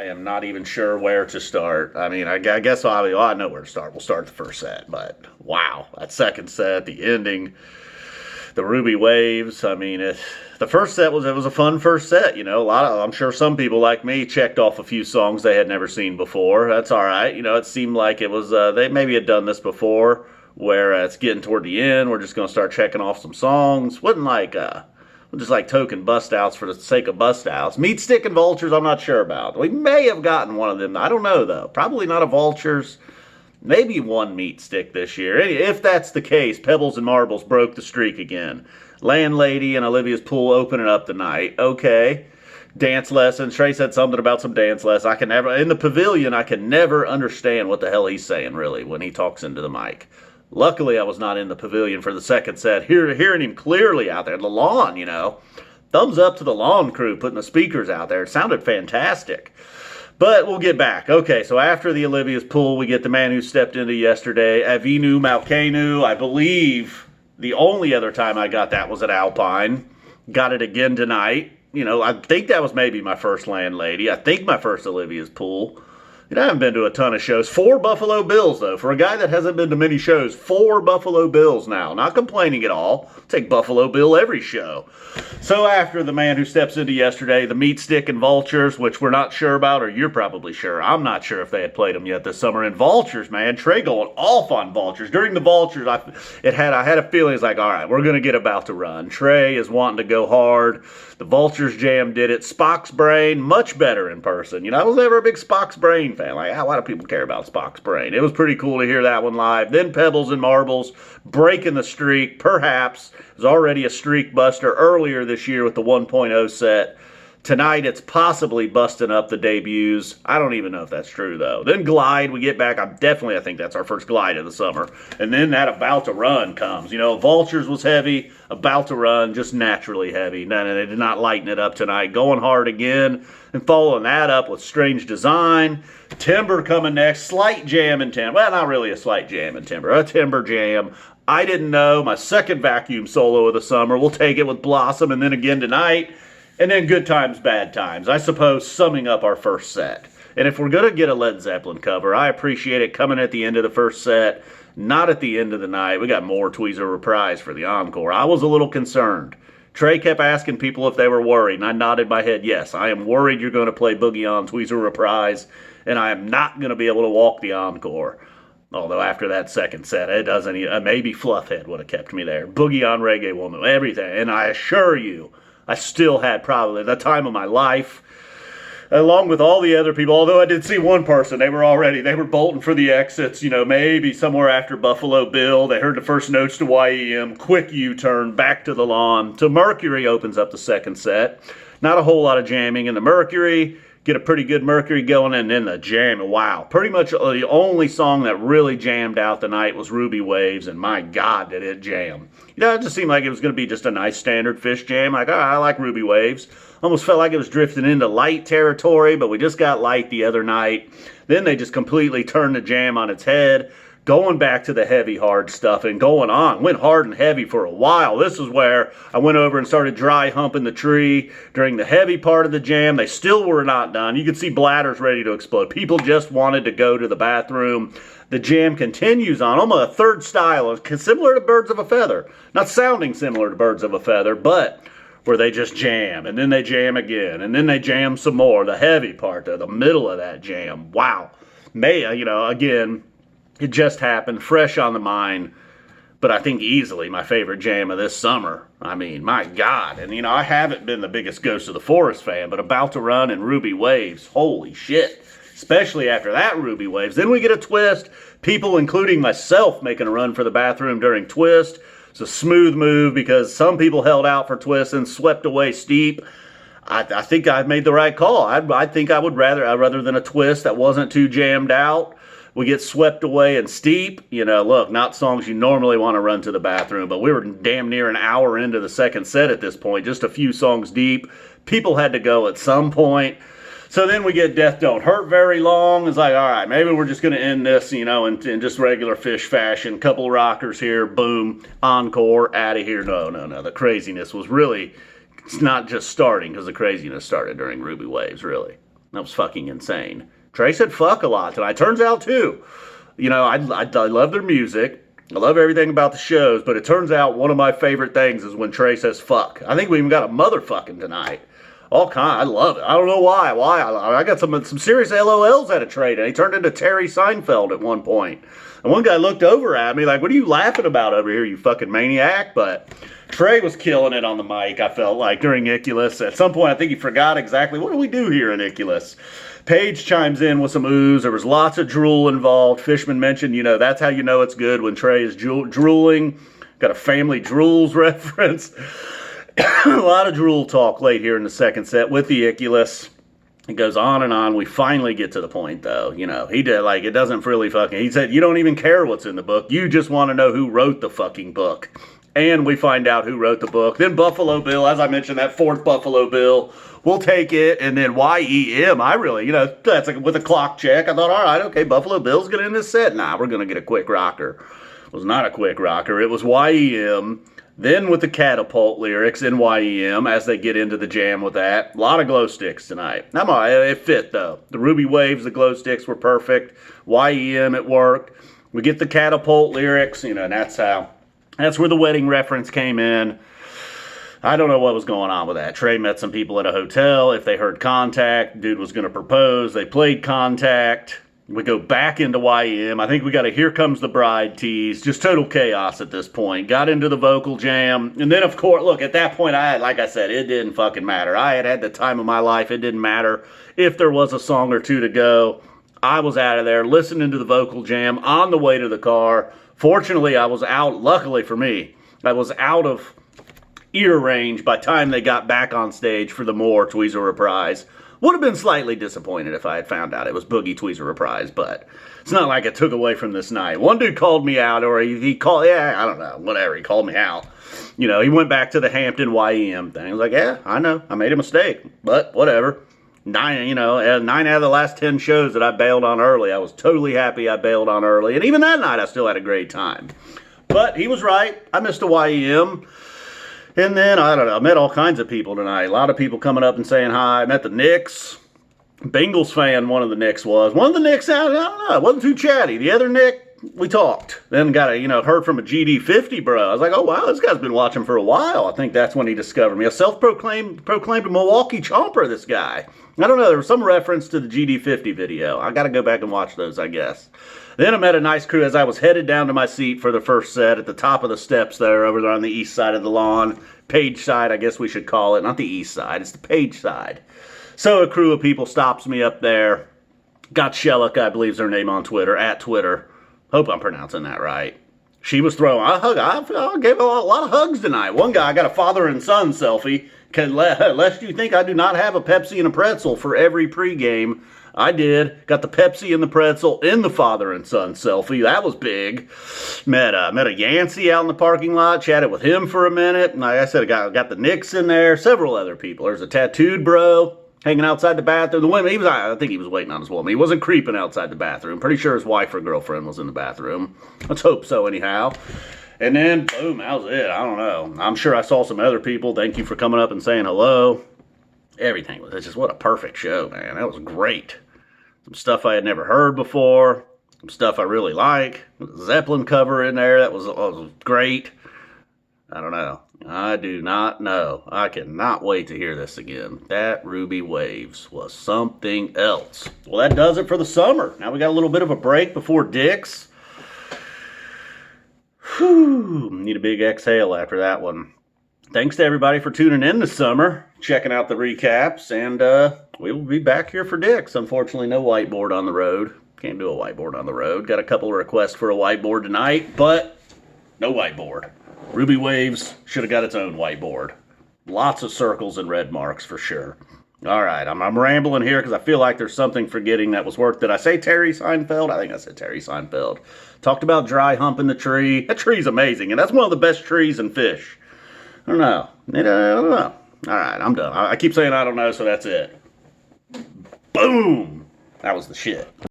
I am not even sure where to start. I mean, I guess I know where to start. We'll start the first set, but wow, that second set, the ending, the Ruby Waves. I mean, the first set was a fun first set. You know, I'm sure some people like me checked off a few songs they had never seen before. That's all right. You know, it seemed like it was they maybe had done this before, where it's getting toward the end. We're just gonna start checking off some songs. Wasn't like just like token bust outs for the sake of bust outs. Meatstick and Vultures, I'm not sure about. We may have gotten one of them. I don't know, though. Probably not a Vultures. Maybe one Meatstick this year. If that's the case, Pebbles and Marbles broke the streak again. Landlady and Olivia's Pool opening up the night. Okay. Dance lessons. Trey said something about some dance lessons. In the pavilion, I can never understand what the hell he's saying, really, when he talks into the mic. Luckily, I was not in the pavilion for the second set, hearing him clearly out there. The lawn, you know. Thumbs up to the lawn crew putting the speakers out there. It sounded fantastic. But we'll get back. Okay, so after the Olivia's Pool, we get the man who stepped into yesterday, Avenu, Malkenu. I believe the only other time I got that was at Alpine. Got it again tonight. You know, I think that was maybe my first Landlady. I think my first Olivia's Pool. I haven't been to a ton of shows. 4 Buffalo Bills, though. For a guy that hasn't been to many shows, 4 Buffalo Bills now. Not complaining at all. Take Buffalo Bill every show. So after the man who steps into yesterday, the Meatstick and Vultures, which we're not sure about, or you're probably sure. I'm not sure if they had played them yet this summer. And Vultures, man. Trey going off on Vultures. During the Vultures, I had a feeling, it's like, all right, we're going to get about to run. Trey is wanting to go hard. The Vultures jam did it. Spocks Brain, much better in person. You know, I was never a big Spocks Brain fan. Like, why do people care about Spocks Brain? It was pretty cool to hear that one live. Then Pebbles and Marbles breaking the streak, perhaps. It was already a streak buster earlier this year with the 1.0 set. Tonight, it's possibly busting up the debuts. I don't even know if that's true, though. Then Glide, we get back. I think that's our first Glide of the summer. And then that About to Run comes. You know, Vultures was heavy. About to Run, just naturally heavy. No, they did not lighten it up tonight. Going hard again. And following that up with Strange Design. Timber coming next. Slight jam in Timber. Well, not really a slight jam in Timber. A Timber jam. I didn't know. My second vacuum solo of the summer. We'll take it with Blossom. And then again tonight. And then Good Times, Bad Times, I suppose, summing up our first set. And if we're going to get a Led Zeppelin cover, I appreciate it coming at the end of the first set, not at the end of the night. We got more Tweez Reprise for the encore. I was a little concerned. Trey kept asking people if they were worried, and I nodded my head, yes, I am worried you're going to play Boogie On Tweez Reprise, and I am not going to be able to walk the encore. Although after that second set, it doesn't even, maybe Fluffhead would have kept me there. Boogie On Reggae Woman, everything. And I assure you, I still had probably the time of my life, along with all the other people. Although I did see one person, they were bolting for the exits, you know, maybe somewhere after Buffalo Bill. They heard the first notes to YEM, quick U-turn, back to the lawn. To Mercury opens up the second set. Not a whole lot of jamming in the Mercury. Get a pretty good Mercury going, and then the jam. Wow. Pretty much the only song that really jammed out the night was Ruby Waves, and my God, did it jam. You know, it just seemed like it was going to be just a nice standard Phish jam. Like, I like Ruby Waves. Almost felt like it was drifting into light territory, but we just got light the other night. Then they just completely turned the jam on its head, going back to the heavy, hard stuff and going on. Went hard and heavy for a while. This is where I went over and started dry humping the tree during the heavy part of the jam. They still were not done. You could see bladders ready to explode. People just wanted to go to the bathroom. The jam continues on, almost a third style, similar to Birds of a Feather. Not sounding similar to Birds of a Feather, but where they just jam, and then they jam again, and then they jam some more. The heavy part, the middle of that jam. Wow. You know, again, it just happened, fresh on the mind, but I think easily my favorite jam of this summer. I mean, my God. And, you know, I haven't been the biggest Ghost of the Forest fan, but About to Run and Ruby Waves, holy shit. Especially after that Ruby Waves. Then we get a twist. People, including myself, making a run for the bathroom during twist. It's a smooth move because some people held out for twist and swept away steep. I think I made the right call. I think I would rather than a twist that wasn't too jammed out. We get swept away and steep. You know, look, not songs you normally want to run to the bathroom, but we were damn near an hour into the second set at this point, just a few songs deep. People had to go at some point. So then we get Death Don't Hurt Very Long. It's like, all right, maybe we're just going to end this, you know, in just regular Phish fashion. Couple rockers here, boom, encore, out of here. No. The craziness was really, it's not just starting, because the craziness started during Ruby Waves, really. That was fucking insane. Trey said fuck a lot tonight. Turns out, too. You know, I love their music. I love everything about the shows, but it turns out one of my favorite things is when Trey says fuck. I think we even got a motherfucking tonight. All kind. I love it. I don't know why. I got some serious LOLs out of Trey, and he turned into Terry Seinfeld at one point. And one guy looked over at me like, what are you laughing about over here, you fucking maniac? But Trey was killing it on the mic, I felt like, during Icculus. At some point, I think he forgot exactly, what do we do here in Icculus? Paige chimes in with some ooze. There was lots of drool involved. Fishman mentioned, you know, that's how you know it's good when Trey is drooling. Got a family drools reference. A lot of drool talk late here in the second set with the Icculus. It goes on and on. We finally get to the point, though. You know, he did, like, it doesn't really fucking... He said, you don't even care what's in the book. You just want to know who wrote the fucking book. And we find out who wrote the book. Then Buffalo Bill, as I mentioned, that fourth Buffalo Bill, we'll take it. And then YEM, I really, you know, that's like with a clock check. I thought, all right, okay, Buffalo Bill's going to end this set. Nah, we're going to get a quick rocker. It was not a quick rocker. It was YEM. Then with the Catapult lyrics in YEM as they get into the jam with that. A lot of glow sticks tonight. I'm all right. It fit, though. The Ruby Waves, the glow sticks were perfect. YEM, it worked. We get the Catapult lyrics, you know, and that's where the wedding reference came in. I don't know what was going on with that. Trey met some people at a hotel. If they heard Contact, dude was going to propose. They played Contact. We go back into YEM. I think we got a Here Comes the Bride tease. Just total chaos at this point. Got into the vocal jam. And then, of course, look, at that point, like I said, it didn't fucking matter. I had the time of my life. It didn't matter if there was a song or two to go. I was out of there listening to the vocal jam on the way to the car. Fortunately, I was out, luckily for me, I was out of ear range by the time they got back on stage for the more Tweezer Reprise. Would have been slightly disappointed if I had found out it was Boogie Tweezer Reprise, but it's not like it took away from this night. One dude called me out, or he called, yeah, I don't know, whatever, he called me out. You know, he went back to the Hampton YEM thing. I was like, yeah, I know, I made a mistake, but whatever. 9 out of the last 10 shows that I bailed on early, I was totally happy I bailed on early, and even that night I still had a great time. But he was right, I missed a YEM. And then, I don't know, I met all kinds of people tonight. A lot of people coming up and saying hi. I met the Knicks. Bengals fan, one of the Knicks was. One of the Knicks, I don't know, wasn't too chatty. The other Nick, we talked. Then got heard from a GD50 bro. I was like, oh, wow, this guy's been watching for a while. I think that's when he discovered me. A self-proclaimed Milwaukee chomper, this guy. I don't know, there was some reference to the GD50 video. I got to go back and watch those, I guess. Then I met a nice crew as I was headed down to my seat for the first set at the top of the steps there, over there on the east side of the lawn. Page side, I guess we should call it. Not the east side, it's the Page side. So a crew of people stops me up there. Got Shellick, I believe is her name on Twitter, at Twitter. Hope I'm pronouncing that right. She was throwing a hug. I gave a lot of hugs tonight. One guy got a father and son selfie. Lest you think I do not have a Pepsi and a pretzel for every pregame. I did. Got the Pepsi and the pretzel in the father and son selfie. That was big. Met a Yancey out in the parking lot. Chatted with him for a minute. And like I said, I got the Knicks in there. Several other people. There's a tattooed bro hanging outside the bathroom. The women, I think he was waiting on his woman. He wasn't creeping outside the bathroom. Pretty sure his wife or girlfriend was in the bathroom. Let's hope so anyhow. And then, boom, that was it. I don't know. I'm sure I saw some other people. Thank you for coming up and saying hello. Everything was just, what a perfect show, man. That was great. Some stuff I had never heard before. Some stuff I really like. Zeppelin cover in there. That was great. I don't know. I do not know. I cannot wait to hear this again. That Ruby Waves was something else. Well, that does it for the summer. Now we got a little bit of a break before Dick's. Whew. Need a big exhale after that one. Thanks to everybody for tuning in this summer, checking out the recaps, and we will be back here for Dick's. Unfortunately, no whiteboard on the road. Can't do a whiteboard on the road. Got a couple of requests for a whiteboard tonight, but no whiteboard. Ruby Waves should have got its own whiteboard. Lots of circles and red marks for sure. All right, I'm rambling here because I feel like there's something forgetting that was worth. Did I say Terry Seinfeld? I think I said Terry Seinfeld. Talked about dry humping the tree. That tree's amazing, and that's one of the best trees in Phish. I don't know. I don't know. All right, I'm done. I keep saying I don't know, so that's it. Boom! That was the shit.